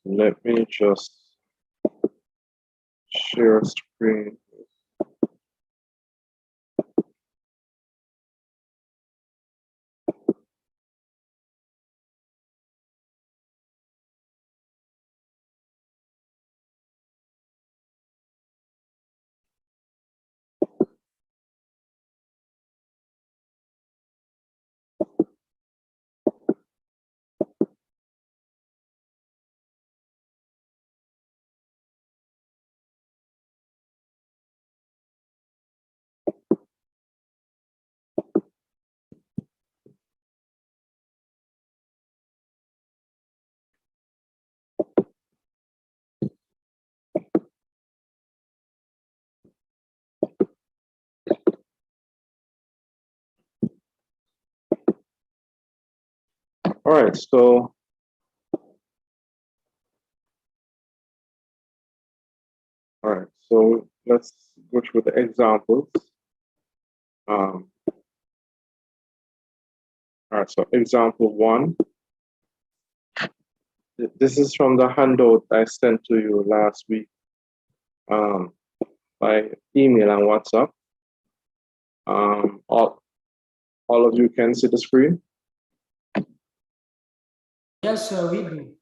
Let me just share screen. All right, so let's go through the examples. All right, so example one. This is from the handout I sent to you last week by email and WhatsApp. All of you can see the screen? Yes, sir, we do.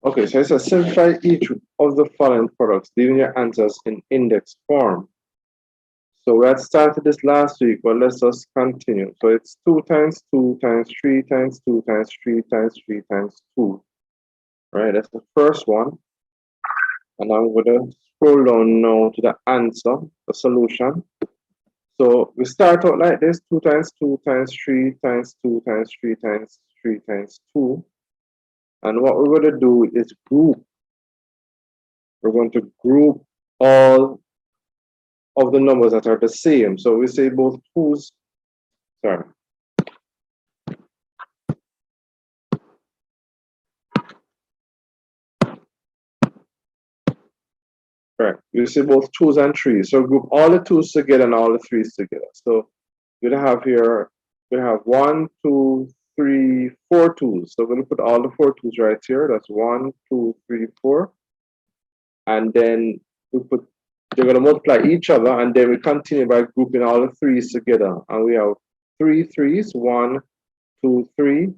Okay, so it says simplify each of the following products, leaving your answers in index form. So we had started this last week, but let's just continue. So it's 2 times 2 times 3 times 2 times 3 times 3 times 2. Right, that's the first one. And I'm going to scroll down now to the answer, the solution. So we start out like this, 2 times 2 times 3 times 2 times 3 times 3 times 2. And what we're going to do is group. We're going to group all of the numbers that are the same. So we say both 2's, sorry. Right, you see both 2's and 3's. So group all the 2's together and all the 3's together. So we're gonna have here, we have 1, 2, 3, 4 2's. So we're gonna put all the 4 2's right here. That's 1, 2, 3, 4. And then they're gonna multiply each other, and then we continue by grouping all the 3's together. And we have 3 3's, 1, 2, 3. So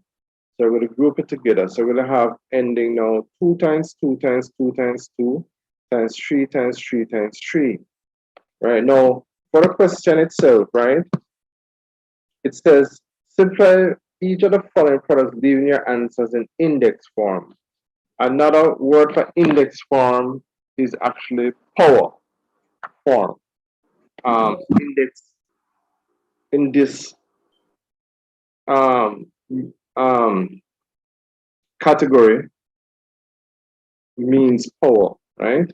we're gonna group it together. So we're gonna have ending now 2 times 2 times 2 times 2 times 3 times 3 times 3. Right, now for the question itself, right, it says simplify each of the following products, leaving your answers in index form. Another word for index form is actually power form. Index in this um, category means power, right?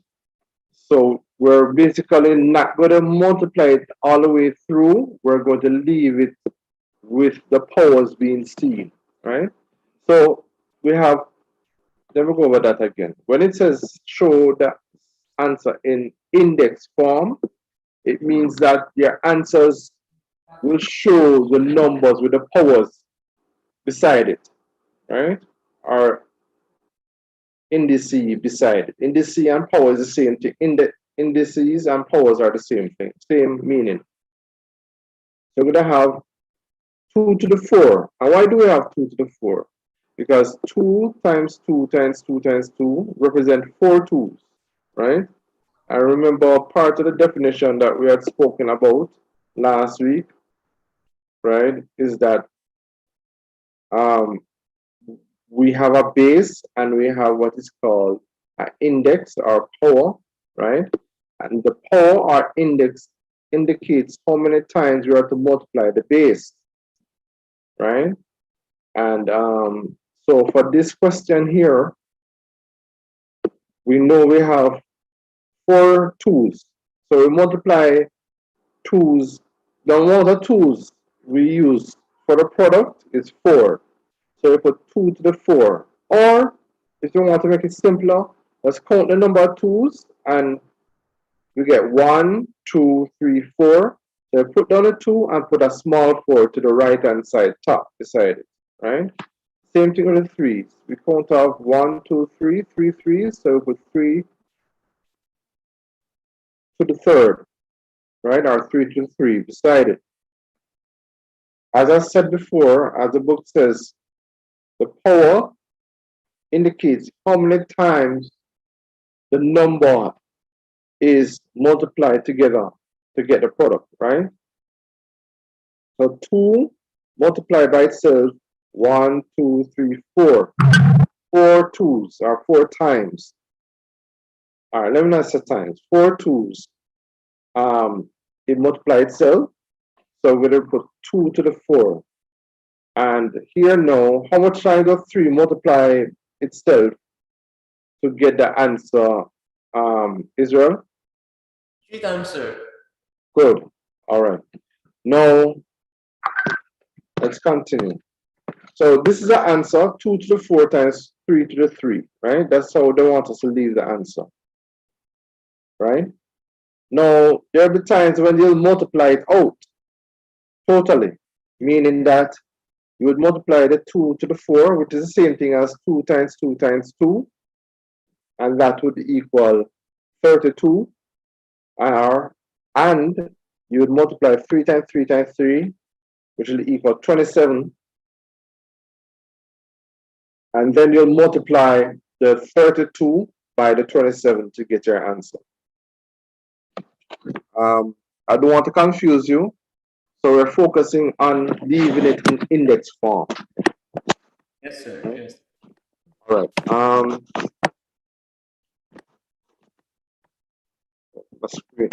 So we're basically not going to multiply it all the way through. We're going to leave it with the powers being seen, right? So we have, let me go over that again. When it says show the answer in index form, it means that your answers will show the numbers with the powers beside it, right? Or indices beside it. Indices and powers is the same thing. Indices and powers are the same thing, same meaning. So we're gonna have 2 to the 4. And why do we have 2 to the 4? Because 2 times 2 times 2 times 2 represent 4 2's, right? I remember part of the definition that we had spoken about last week, right, is that we have a base and we have what is called an index or power, right? And the power or index indicates how many times we are to multiply the base, right? And so for this question here, we know we have 4 2's. So we multiply 2's. The amount of 2's we use for the product is 4. So we put 2 to the 4. Or if you want to make it simpler, let's count the number of 2's and we get 1, 2, 3, 4. So we put down a 2 and put a small 4 to the right hand side top beside it, right? Same thing with the threes. We count off 1, 2, 3, 3 threes. So we put 3 to the third, right? Or 3 to the 3 beside it. As I said before, as the book says, the power indicates how many times the number is multiplied together to get the product, right? So 2 multiplied by itself, 1, 2, 3, 4. 4 twos or 4 times. All right, let me not say times. 4 twos. It multiplies itself. So we're going to put 2 to the 4. And here now, how much times does 3 multiply itself to get the answer, Israel? 3 times, sir. Good. All right. Now, let's continue. So this is the answer, 2 to the 4 times 3 to the 3, right? That's how they want us to leave the answer, right? Now, there will be times when you'll multiply it out totally, meaning that you would multiply the 2 to the 4, which is the same thing as 2 times 2 times 2, and that would equal 32, and you would multiply 3 times 3 times 3, which will equal 27, and then you'll multiply the 32 by the 27 to get your answer. I don't want to confuse you, so we're focusing on leaving it in index form. Yes, sir. Yes. All right.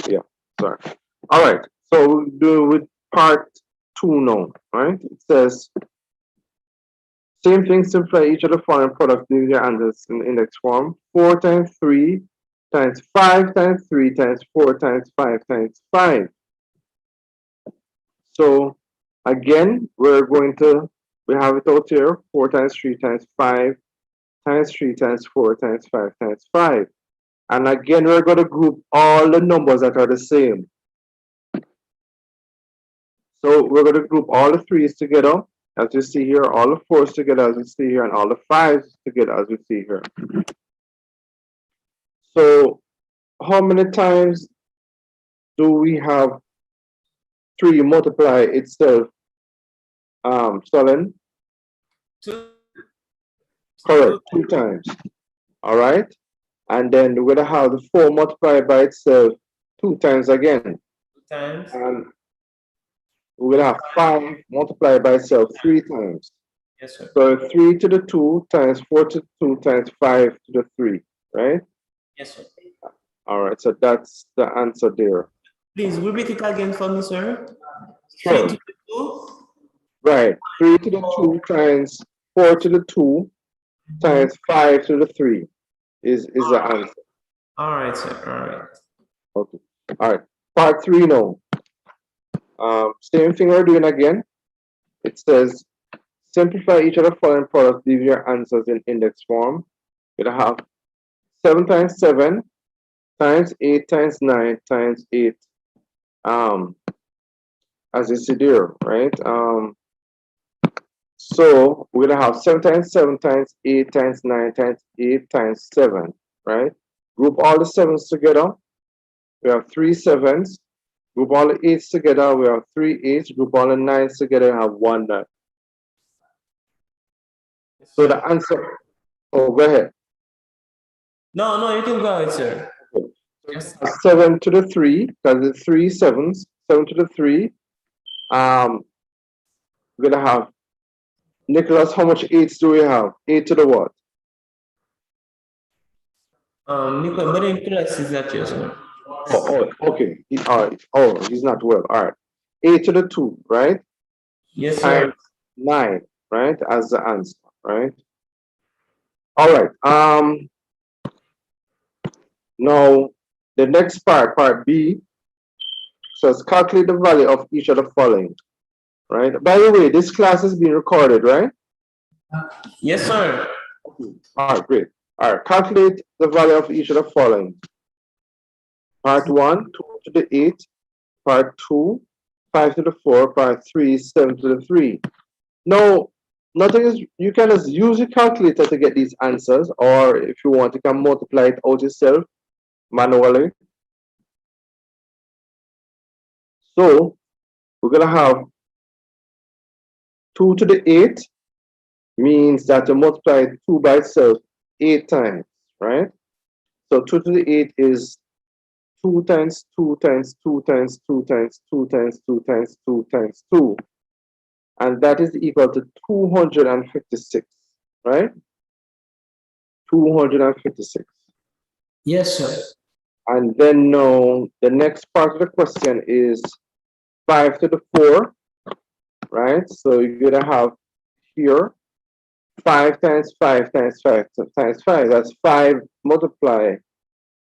Yeah, sorry. All right. So we'll do with part 2 now, right? It says, same thing, simplify each of the following products, leave your answers in index form. 4 times 3 times 5 times 3 times 4 times 5 times 5. So again, we have it out here, 4 times 3 times 5 times 3 times 4 times 5 times 5. And again, we're going to group all the numbers that are the same. So we're going to group all the 3's together, as you see here, all the 4's together, as you see here, and all the 5's together, as you see here. So how many times do we have 3 multiply itself, Solon? 2. Correct, 2 times. All right. And then we're going to have the 4 multiplied by itself 2 times again. 2 times. And we're going to have 5 multiplied by itself 3 times. Yes, sir. So 3 to the 2 times 4 to the 2 times 5 to the 3, right? Yes, sir. All right, so that's the answer there. Please repeat it again for me, sir. Sure. 3 to the 2. Right, 3 to the 2 times 4 to the 2 times 5 to the 3 is the answer. All right, sir. All right. Okay. All right. Part 3 now. Same thing we're doing again. It says, simplify each of the following products, leave your answers in index form. You're going to have 7 times 7 times 8 times 9 times 8. As you see there, right? So we're going to have 7 times 7 times 8 times 9 times 8 times 7, right? Group all the 7's together. We have 3 7's. Group all the 8's together. We have 3 8's. Group all the 9's together. We have 1 9. So the answer, oh, go ahead. No, you can go ahead, sir. Yes. 7 to the 3, because it's 3 7's. 7 to the 3. We're going to have, Nicholas, how much 8's do we have? 8 to the what? Nico, but Nicholas is not here, sir. Oh, okay. All right. Oh, he's not well. All right. 8 to the 2, right? Yes, sir. Times 9, right? As the answer, right? All right. Now, the next part, part B, says calculate the value of each of the following, right? By the way, this class is being recorded, right? Yes, sir. All right, great. All right, calculate the value of each of the following. Part 1, 2 to the 8. Part 2, 5 to the 4. Part 3, 7 to the 3. Now, nothing is, you can just use your calculator to get these answers, or if you want, you can multiply it out yourself manually. So we're gonna have 2 to the 8 means that you multiply 2 by itself 8 times, right? So 2 to the 8 is 2 times 2 times 2 times 2 times 2 times 2 times 2 times 2. And that is equal to 256, right? 256. Yes, sir. And then now the next part of the question is 5 to the 4, right? So you're gonna have here 5 times 5 times 5 times 5. That's 5 multiply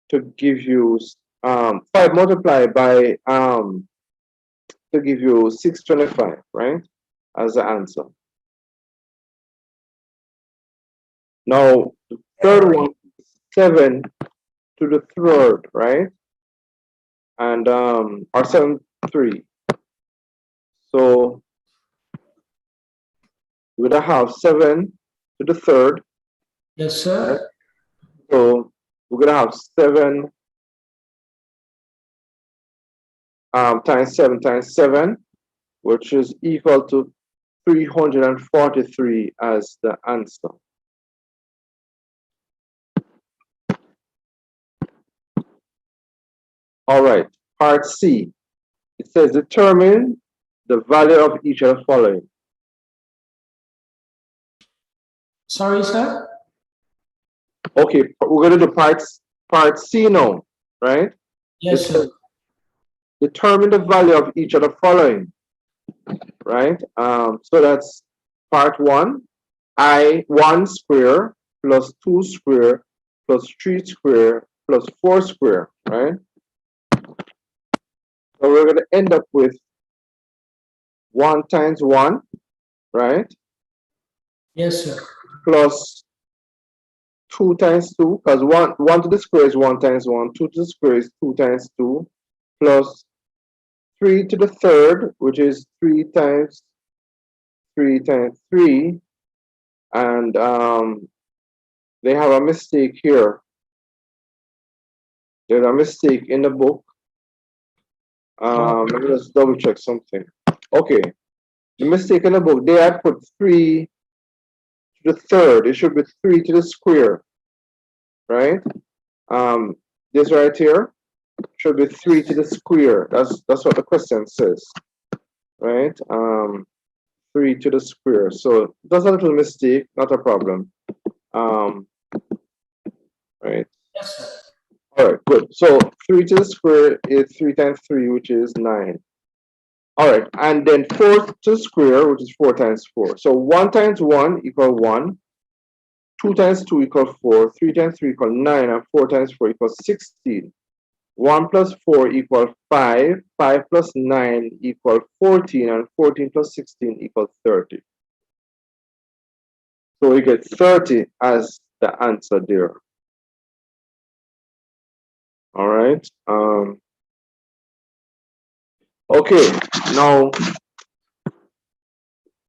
to give you 5 multiplied by to give you 625, right? As the answer. Now the third one, 7 to the third, right? And or 7 3. So we're gonna have 7 to the third. Yes, sir. Right? So we're gonna have 7 times 7 times 7, which is equal to 343 as the answer. All right, part C. It says determine the value of each of the following. Sorry, sir. Okay, we're going to do part C now, right? Yes, It sir. says determine the value of each of the following, right? So that's part 1. I1 square plus 2 square plus 3 square plus 4 square, right? So we're going to end up with 1 times 1, right? Yes, sir. Plus 2 times 2, because 1 to the square is 1 times 1, 2 to the square is 2 times 2, plus 3 to the third, which is 3 times 3 times 3, and they have a mistake here. There's a mistake in the book. Let me just double check something. Okay, the mistake in the book, they had put 3 to the third. It should be 3 to the square, right? This right here should be 3 to the square. That's what the question says, right? 3 to the square. So that's a little mistake, not a problem. Right. Yes, sir. All right, good. So 3 to the square is 3 times 3, which is 9. All right, and then 4 to the square, which is 4 times 4. So 1 times 1 equals 1. 2 times 2 equals 4. 3 times 3 equals 9. And 4 times 4 equals 16. 1 plus 4 equals 5. 5 plus 9 equals 14. And 14 plus 16 equals 30. So we get 30 as the answer there. All right. Okay, now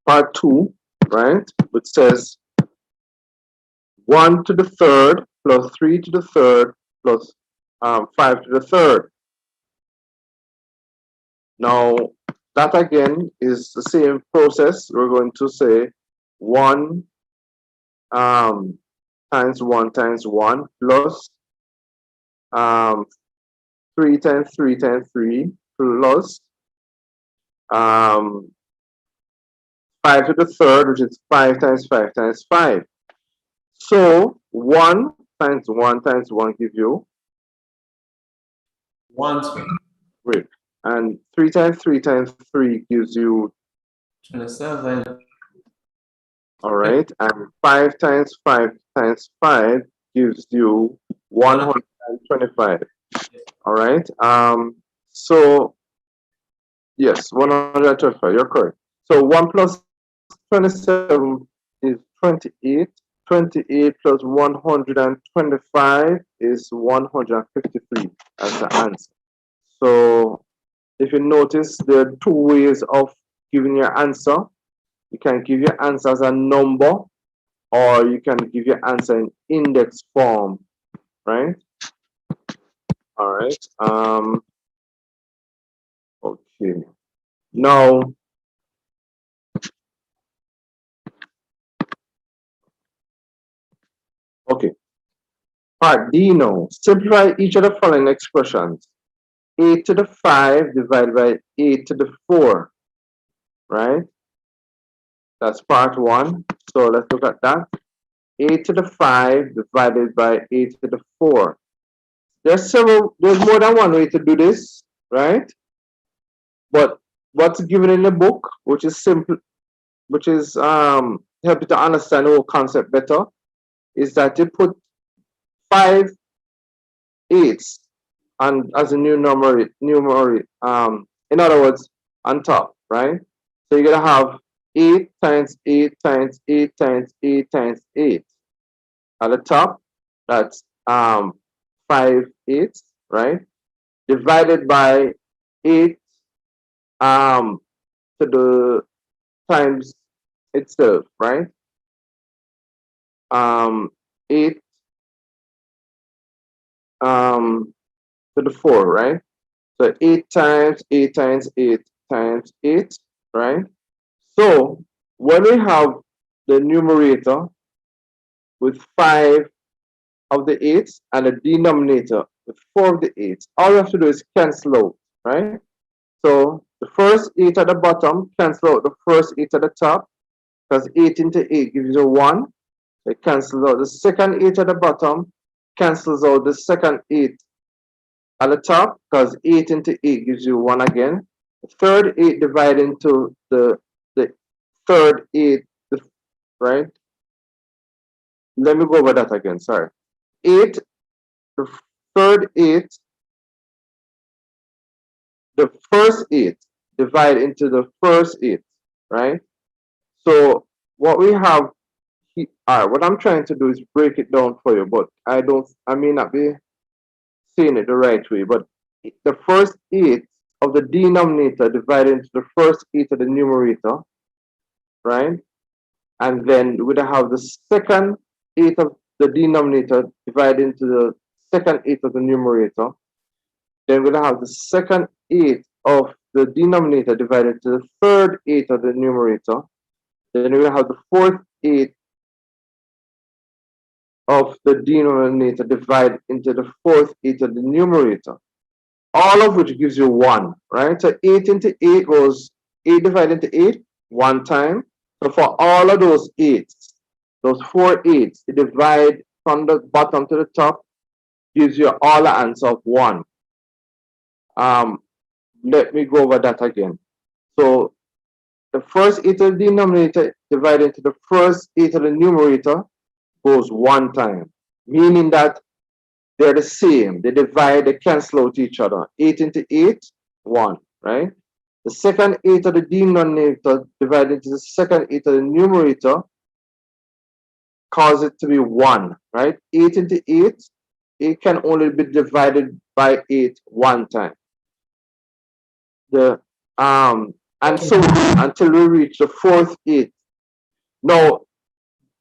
part 2, right? Which says 1 to the third plus 3 to the third plus 5 to the third. Now that again is the same process. We're going to say 1 times 1 times 1 plus 3 times 3 times 3 plus 5 to the third, which is 5 times 5 times 5. So 1 times 1 times 1 gives you 1, great. And 3 times 3 times 3 gives you 27. all right. And 5 times 5 times 5 gives you 125. All right. So yes, 125. You're correct. So 1 plus 27 is 28. 28 plus 125 is 153 as the answer. So if you notice, there are 2 ways of giving your answer. You can give your answer as a number, or you can give your answer in index form, right? All right. Okay. Now, okay. Part D now. Simplify each of the following expressions. 8 to the 5 divided by 8 to the 4, right? That's part 1. So let's look at that. 8 to the 5 divided by 8 to the 4. There's more than one way to do this, right? But what's given in the book, which is simple, which is help you to understand the whole concept better, is that you put 5 eighths and as a new numeric, in other words, on top, right? So you're gonna have 8 times 8 times 8 times 8 times 8. At the top, that's 5 eighths, right? Divided by 8 to the times itself, right? 8 to the 4, right? So 8 times 8 times 8 times 8, right? So when we have the numerator with 5 of the 8s and the denominator with 4 of the 8s, all we have to do is cancel out, right? So the first 8 at the bottom cancel out the first 8 at the top, because 8 into 8 gives you 1. So it cancels out the second 8 at the bottom, cancels out the second 8 at the top, because 8 into 8 gives you 1 again. The third 8 divided into the third 8, right? Let me go over that again, sorry. 8, the third 8, the first 8 divide into the first 8, right? So what we have here, what I'm trying to do is break it down for you, but I may not be saying it the right way, but the first 8 of the denominator divided into the first 8 of the numerator, right? And then we'd have the second 8 of the denominator divided into the second 8 of the numerator. Then we'll have the second 8 of the denominator divided into the third 8 of the numerator. Then we'll have the fourth 8 of the denominator divided into the fourth 8 of the numerator. All of which gives you 1, right? So 8 into 8 goes 8 divided into 8, 1 time. So for all of those 8s, those 4 8s, you divide from the bottom to the top, gives you all the answer of 1. Let me go over that again. So the first 8 of the denominator divided into the first 8 of the numerator goes 1 time, meaning that they're the same. They divide, they cancel out each other. 8 into 8, 1, right? The second 8 of the denominator divided into the second 8 of the numerator cause it to be 1, right? 8 into 8, it can only be divided by 8 1 time. And so until we reach the fourth 8. Now,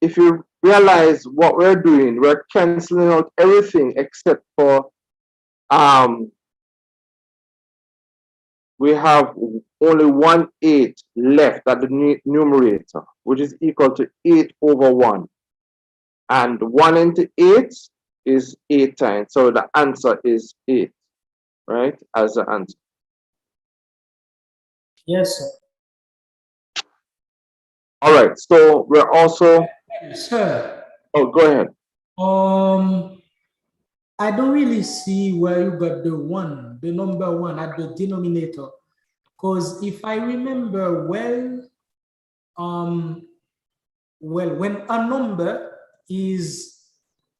if you realize what we're doing, we're canceling out everything except for we have only 1 8 left at the numerator, which is equal to 8 over 1. And 1 into 8 is 8 times. So the answer is 8, right? As the answer. Yes, sir. All right. So we're also. Sir. Oh, go ahead. I don't really see where you got the number 1 at the denominator. Because if I remember well, when a number is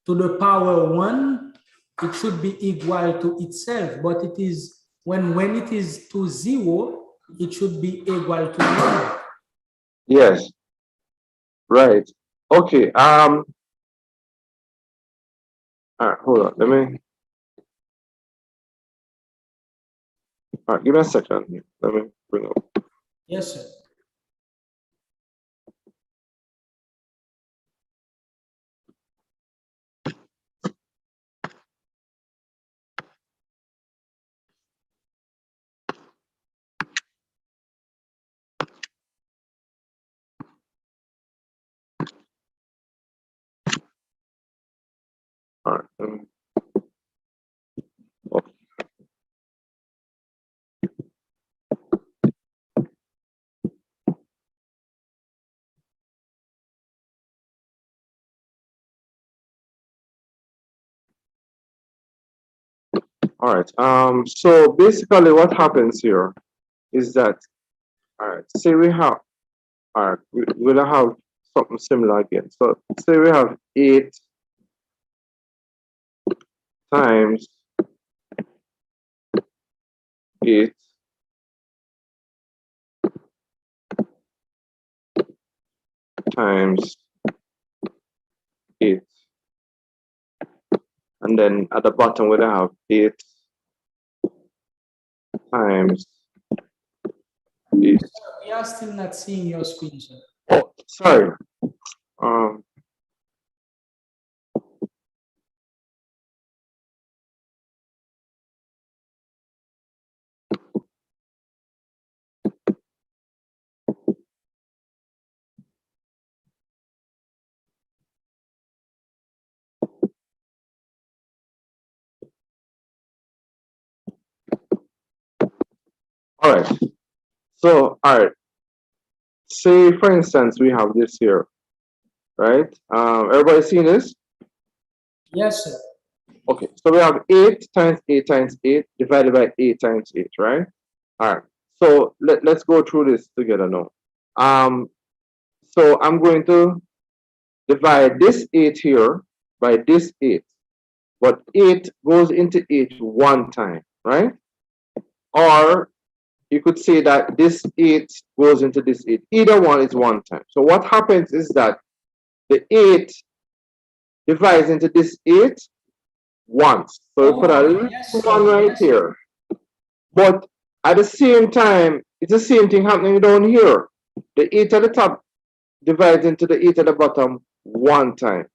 to the power 1, it should be equal to itself. But it is when it is to 0, it should be equal to 1. Yes. Right. Okay. All right, hold on. Let me. All right, give me a second. Let me bring up. Yes, sir. All right. Okay. All right. So basically what happens here is that, all right, say we have, all right, we'll have something similar again. So say we have 8 times 8 times 8. And then at the bottom we'll have 8 times 8. We are still not seeing your screen, sir. Oh, sorry. Um, all right. So, all right. Say, for instance, we have this here, right? Everybody seeing this? Yes, sir. Okay. So we have 8 times 8 times 8 divided by 8 times 8, right? All right. So let's go through this together now. So I'm going to divide this 8 here by this 8. But 8 goes into 8 one time, right? Or you could say that this 8 goes into this 8. Either one is one time. So what happens is that the 8 divides into this 8 once. So we put a little yes, one sir. right Yes, here. But at the same time, it's the same thing happening down here. The 8 at the top divides into the 8 at the bottom one time.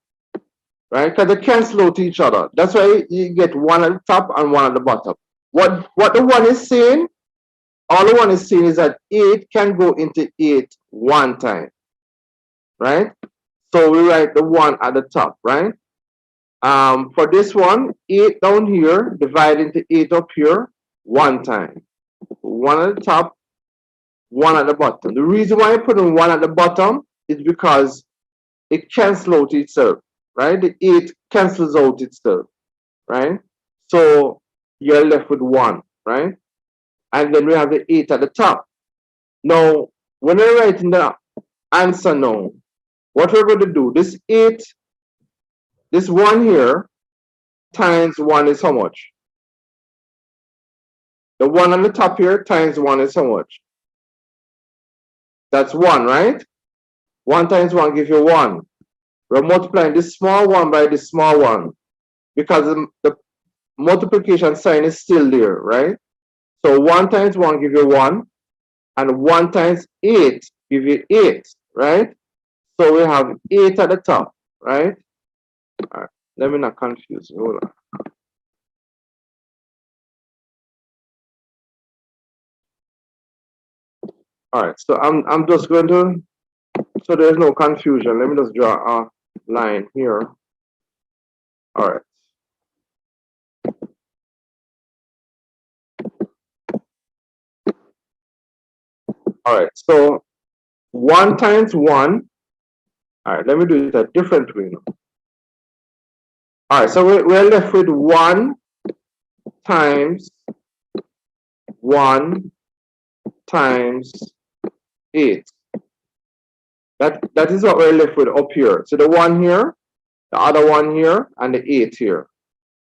Right? Because they cancel out each other. That's why you get one at the top and one at the bottom. What the one is saying, all the one is saying is that 8 can go into 8 one time. Right? So we write the 1 at the top, right? For this one, 8 down here, divide into 8 up here, one time. 1 at the top, 1 at the bottom. The reason why I put in 1 at the bottom is because it cancels out itself, right? The 8 cancels out itself, right? So you're left with 1, right? And then we have the 8 at the top. Now, when we're writing the answer now, what we're going to do, this 8, this 1 here, times 1 is how much? The 1 on the top here times 1 is how much? That's 1, right? 1 times 1 gives you 1. We're multiplying this small 1 by this small 1 because the multiplication sign is still there, right? So 1 times 1 gives you 1, and 1 times 8 gives you 8, right? So we have 8 at the top, right? All right. Let me not confuse you. Hold on. All right, so I'm just going to, so there's no confusion. Let me just draw a line here. All right. All right, so 1 times 1. All right, let me do it a different way now. All right, so we're left with 1 times 1 times 8. That is what we're left with up here. So the 1 here, the other 1 here, and the 8 here.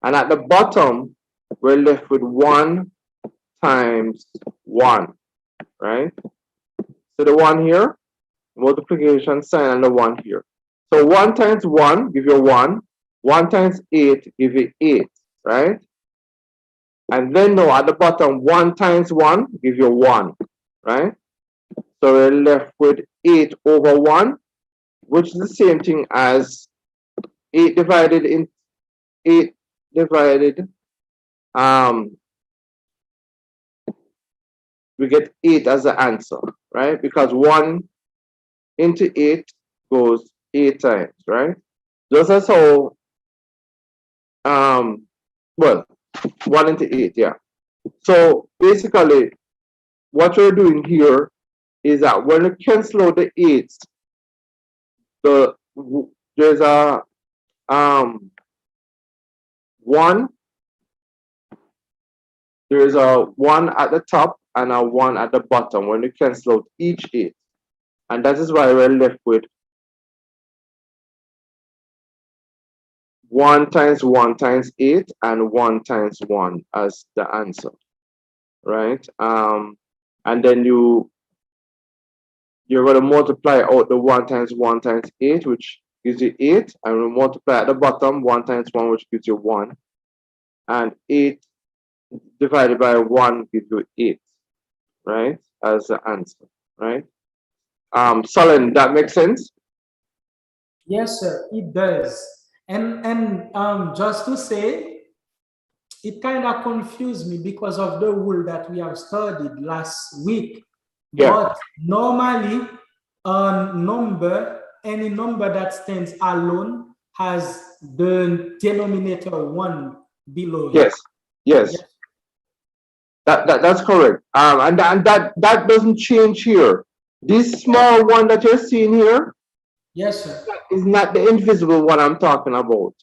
And at the bottom, we're left with 1 times 1, right? So the 1 here, multiplication sign, and the 1 here. So 1 times 1 give you 1. 1 times 8 give you 8, right? And then now at the bottom, 1 times 1 give you 1, right? So we're left with 8 over 1, which is the same thing as 8 divided in 8 divided, we get 8 as the answer, right? Because 1 into 8 goes 8 times, right? Just as how well, 1 into 8, yeah. So basically, what we're doing here is that when you cancel out the 8s, there's a 1, there's a 1 at the top and a 1 at the bottom when you cancel out each 8. And that is why we're left with 1 times 1 times 8 and 1 times 1 as the answer, right? And then you're going to multiply out the 1 times 1 times 8, which gives you 8, and we multiply at the bottom 1 times 1, which gives you 1, and 8 divided by 1 gives you 8, right, as the answer, right? Solon, that makes sense? Yes, sir, it does. And just to say, it kind of confused me because of the rule that we have studied last week. Yeah. But normally, any number that stands alone has the denominator 1 below it. Yes, yes. Yes. That's correct. And that doesn't change here. This small one that you're seeing here Yes, sir. is not the invisible one I'm talking about.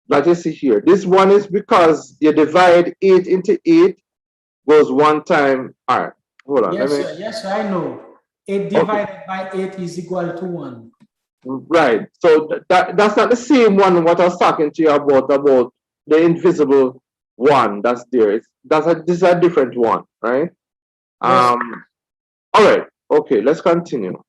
That you see here. This one is because you divide 8 into 8 goes 1 time. All right, hold on. Yes, sir. Yes, sir, I know. 8 divided by 8 is equal to 1. Right. So that's not the same one what I was talking to you about the invisible one that's there. This is a different one, right? Yes. All right. Okay, let's continue.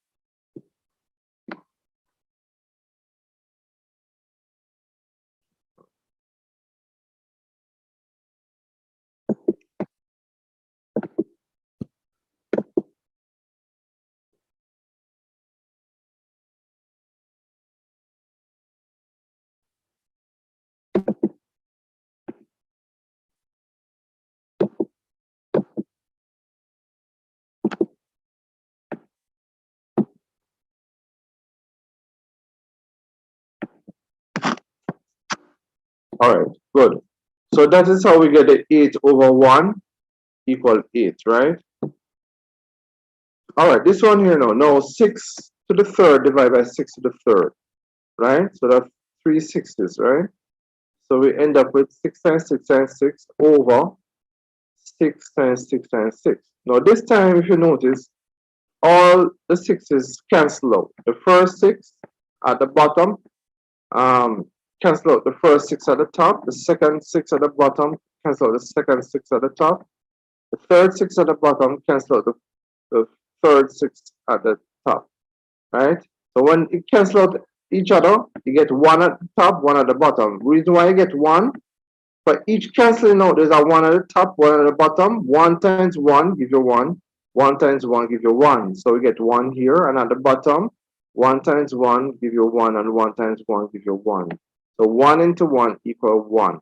All right, good. So that is how we get the 8 over 1 equal 8, right? All right, this one here now. No, 6 to the third divided by 6 to the third, right? So that's 3 sixths, right? So we end up with 6 times 6 times 6 over 6 times 6 times 6. Now this time, if you notice, all the 6's cancel out. The first 6 at the bottom cancel out the first 6 at the top. The second 6 at the bottom cancel out the second 6 at the top. The third 6 at the bottom cancel out the third 6 at the top, right? So when it cancel out each other, you get 1 at the top, 1 at the bottom. Reason why you get 1, for each canceling out, there's a 1 at the top, 1 at the bottom. 1 times 1 give you 1. 1 times 1 give you 1. So we get 1 here, and at the bottom, 1 times 1 give you 1, and 1 times 1 give you 1. So 1 into 1 equal 1.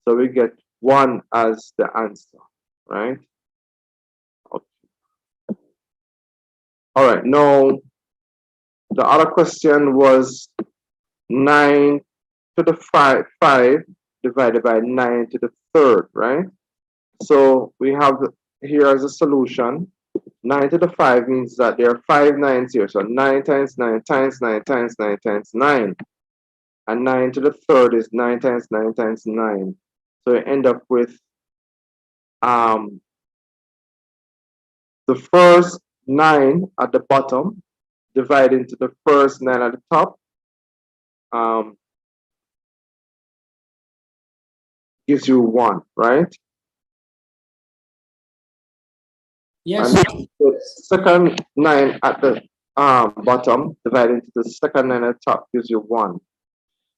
So we get 1 as the answer, right? Okay. All right, now the other question was 9 to the 5 divided by 9 to the third, right? So we have here as a solution, 9 to the 5 means that there are 5 9s here. So 9 times 9 times 9 times 9 times 9. And 9 to the third is 9 times 9 times 9. So you end up with the first 9 at the bottom divided into the first 9 at the top. Gives you 1, right? Yes. And the second 9 at the bottom divided into the second 9 at the top gives you 1.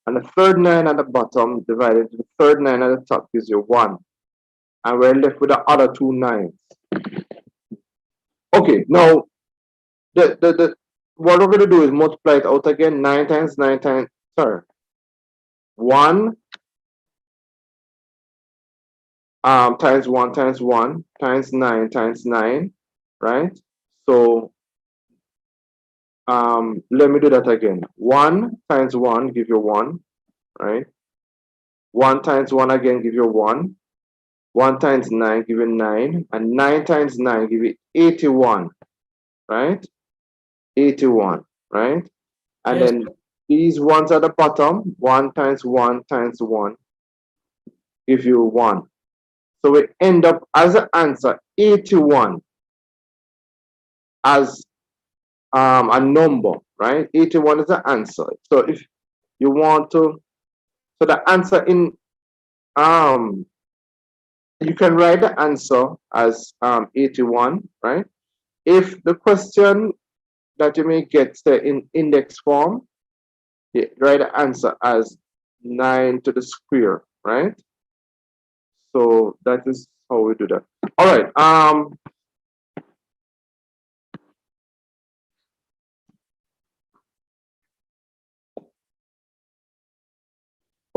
And the third 9 at the bottom divided into the third 9 at the top gives you 1. And we're left with the other 2 9s. Okay, now the what we're going to do is multiply it out again. 9 times 9 times, sorry, 1 times 1 times 1 times 9 times 9, right? So let me do that again. 1 times 1 give you 1, right? 1 times 1 again give you 1. 1 times 9 give you 9. And 9 times 9 give you 81. Right? 81. Right? And Yes. then these ones at the bottom, 1 times 1 times 1 give you 1. So we end up as an answer 81 as a number, right? 81 is the answer. So if you want to, so the answer in you can write the answer as 81, right? If the question that you may get say in index form, you write the answer as 9 to the square, right? So that is how we do that. All right.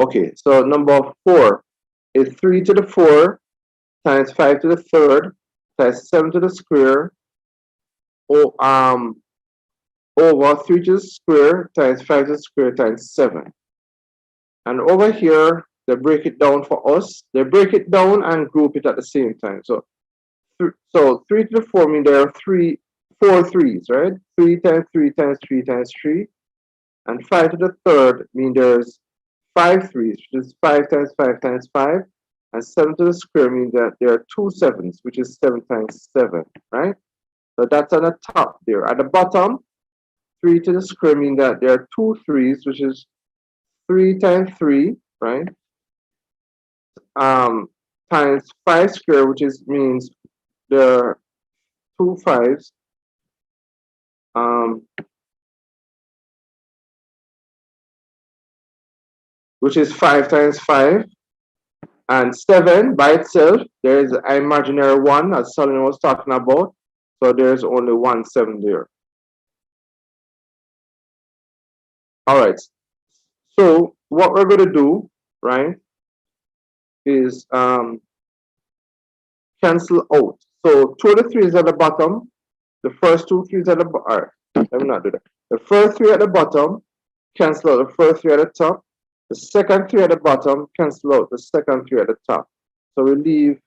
Okay, so number 4 is 3 to the 4 times 5 to the third times 7 to the square or over 3 to the square times 5 to the square times 7. And over here, they break it down for us. They break it down and group it at the same time. So 3 to the 4 means there are 4 threes, right? 3 times 3 times 3 times 3. And 5 to the third means there's 5 threes, which is 5 times 5 times 5. And 7 to the square means that there are 2 sevens, which is 7 times 7, right? So that's on the top there. At the bottom, 3 to the square means that there are 2 threes, which is 3 times 3, right? Times 5 square, which is means there are 2 fives. Which is 5 times 5. And 7 by itself, there is an imaginary 1, as Solomon was talking about. So there's only 1 7 there. All right. So what we're going to do, right, is cancel out. So 2 of the 3s at the bottom. The first 2 3s at the bottom. All right. Let me not do that. The first 3 at the bottom, cancel out the first 3 at the top. The second 3 at the bottom, cancel out the second 3 at the top. So we leave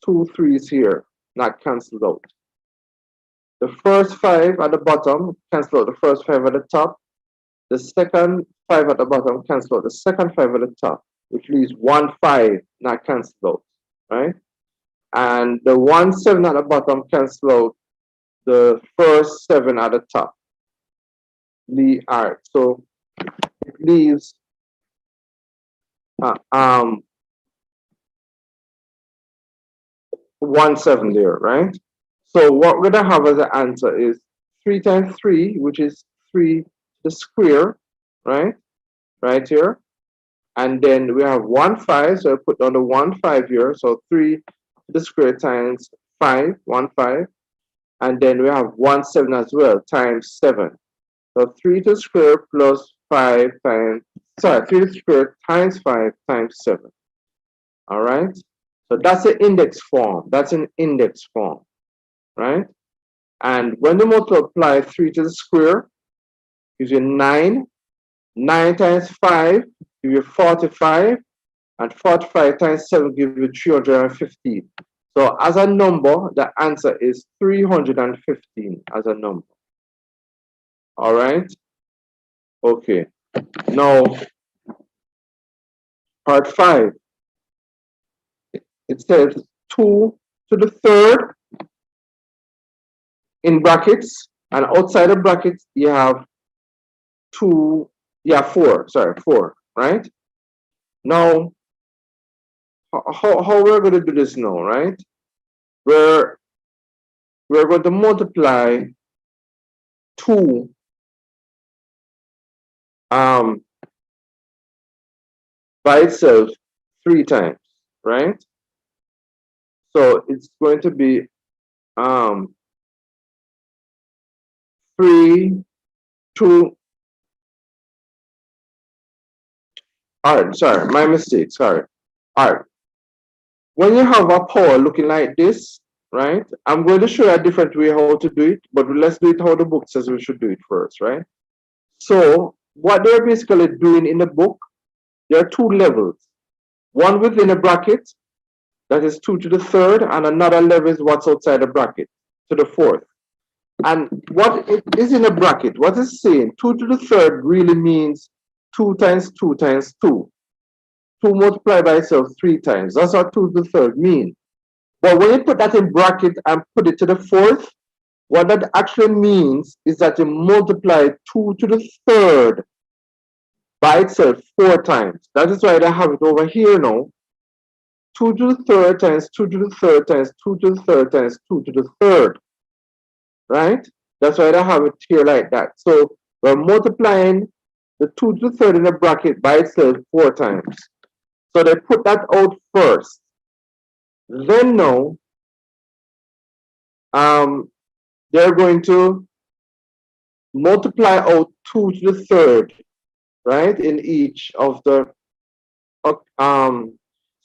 2 3s here, not canceled out. The first 5 at the bottom, cancel out the first 5 at the top. The second 5 at the bottom, cancel out the second 5 at the top, which leaves 1 5 not canceled out, right? And the 1 7 at the bottom, cancel out the first 7 at the top. All right, so it leaves 1 7 there, right? So what we're gonna have as an answer is 3 times 3, which is 3 to the square, right? Right here. And then we have 1 5, so I put down the 1 5 here. So 3 to the square times 5, 1 5. And then we have 1 7 as well, times 7. So 3 to the square plus 5 times, 3 to the square times 5 times 7. All right? So that's the index form. That's an index form, right? And when you multiply 3 to the square, gives you 9. 9 times 5 give you 45. And 45 times 7 give you 315. So as a number, the answer is 315 as a number. All right? Okay. Now, part 5. It says 2 to the third in brackets, and outside of brackets, you have 4, right? Now, how we're going to do this now, right? We're going to multiply 2 by itself 3 times, right? So it's going to be 3, 2. All right, sorry, my mistake, sorry. All right. When you have a power looking like this, right? I'm going to show you a different way how to do it, but let's do it how the book says we should do it first, right? So what they're basically doing in the book, there are 2 levels. one within a bracket, that is 2 to the third, and another 11 is what's outside the bracket, to the fourth. And what it is in a bracket, what it's saying, 2 to the third really means 2 times 2 times 2. 2 multiplied by itself 3 times. That's what 2 to the third means. But when you put that in bracket and put it to the fourth, what that actually means is that you multiply 2 to the third by itself 4 times. That is why I have it over here now. 2 to the third times 2 to the third times 2 to the third times 2 to the third. Right? That's why I have it here like that. So we're multiplying the 2 to the third in the bracket by itself 4 times. So they put that out first. Then now, they're going to multiply out 2 to the third, right, in each of the, so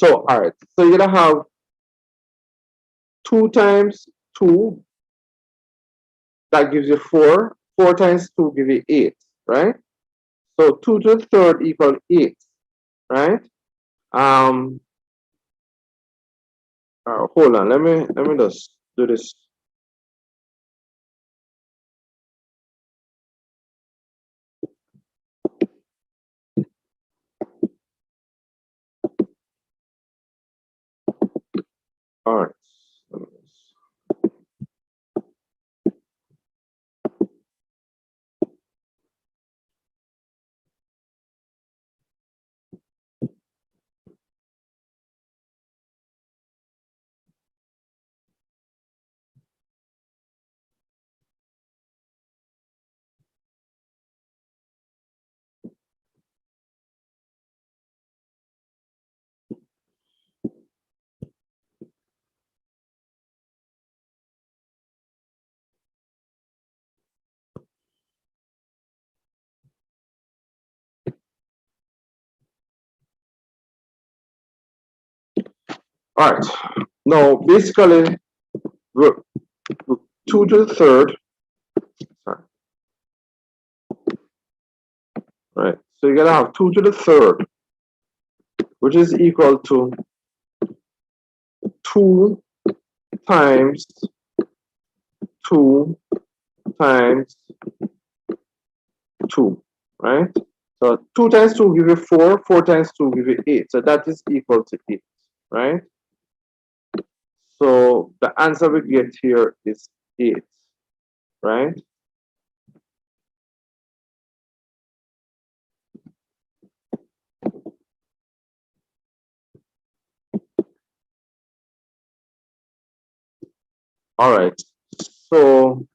all right, so you're gonna have 2 times 2, that gives you 4, 4 times 2 gives you 8, right? So 2 to the third equals 8, right? Hold on, let me just do this. All right. All right. Now, basically, 2 to the third. Sorry. Right. So you're gonna have 2 to the third, which is equal to 2 times 2 times 2, right? So 2 times 2 give you 4, 4 times 2 give you 8. So that is equal to 8, right? So the answer we get here is 8, right? All right. So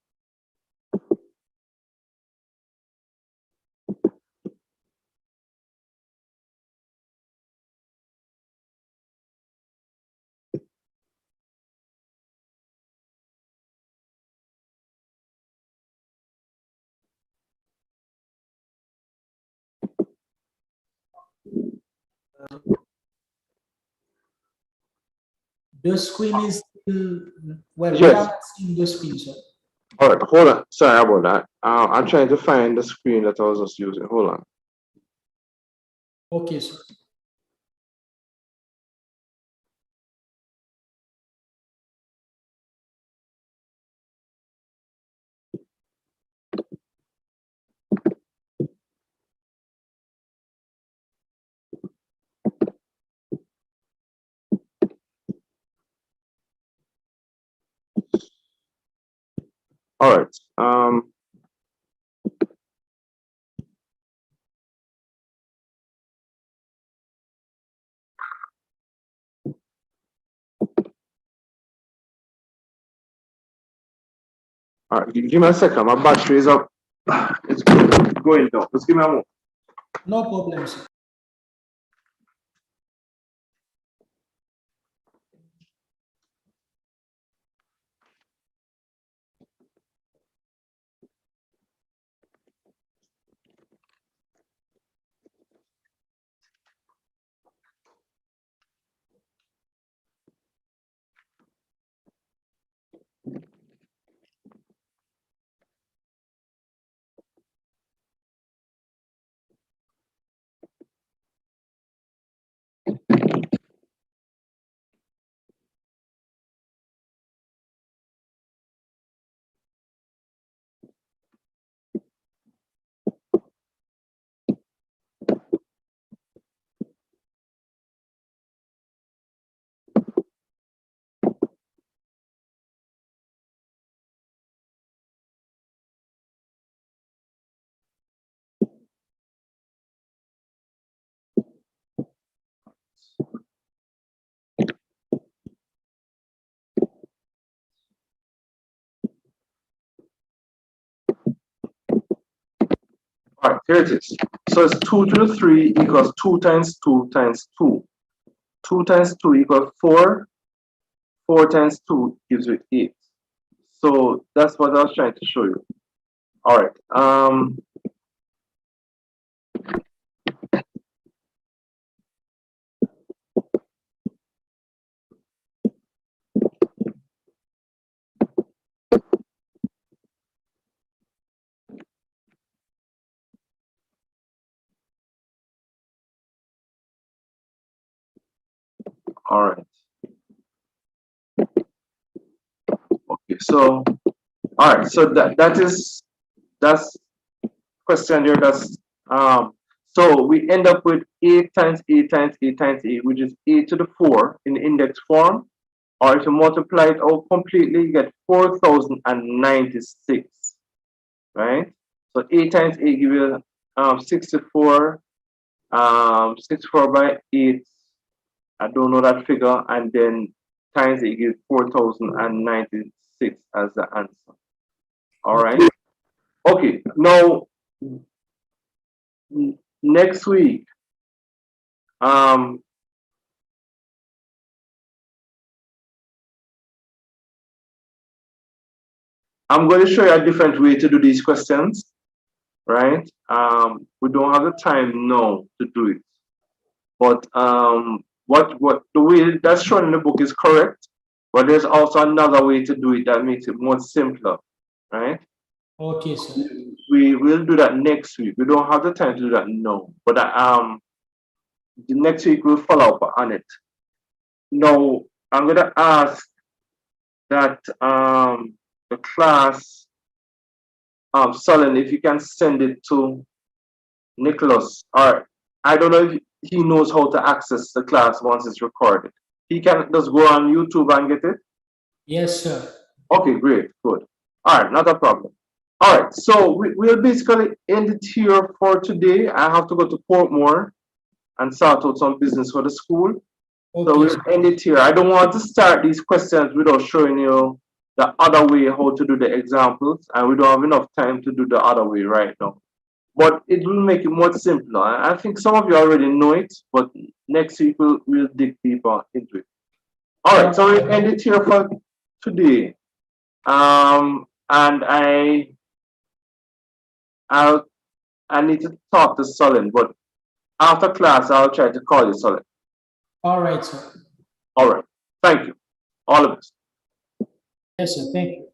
The screen is still, well, we are yes. not seeing the screen, sir. All right. Hold on. Sorry about that. I'm trying to find the screen that I was just using. Hold on. Okay, sir. All right. All right. Give me a second. My battery is up. It's going down. Just give me a moment. No problem, sir. here it is. So it's 2 to the 3 equals 2 times 2 times 2. 2 times 2 equals 4. 4 times 2 gives you 8. So that's what I was trying to show you. All right. All right. Okay. So, all right. So that's question here. So we end up with 8 times 8 times 8 times 8, which is 8 to the 4 in the index form. Or if you multiply it out completely, you get 4,096, right? So 8 times 8 give you 64. 64 by 8, I don't know that figure, and then times 8 gives 4,096 as the answer. All right. Okay. Now, next week, I'm going to show you a different way to do these questions, right? We don't have the time now to do it, but what the way that's shown in the book is correct, but there's also another way to do it that makes it more simpler, right? Okay, sir. We will do that next week. We don't have the time to do that now, but the next week we'll follow up on it. Now I'm gonna ask that the class Solon, if you can send it to Nicholas, or I don't know if he knows how to access the class once it's recorded. He can just go on YouTube and get it. Yes, sir. Okay, great, good. All right, not a problem. All right, so we'll basically end it here for today. I have to go to Portmore and sort out some business for the school. So Okay, we'll sir. end it here. I don't want to start these questions without showing you the other way how to do the examples, and we don't have enough time to do the other way right now. But it will make it more simpler. I think some of you already know it, but next week we'll dig deeper into it. All right, so we'll end it here for today. And I need to talk to Solon, but after class I'll try to call you, Solon. All right, sir. All right. Thank you. All of us. Yes, sir. Thank you.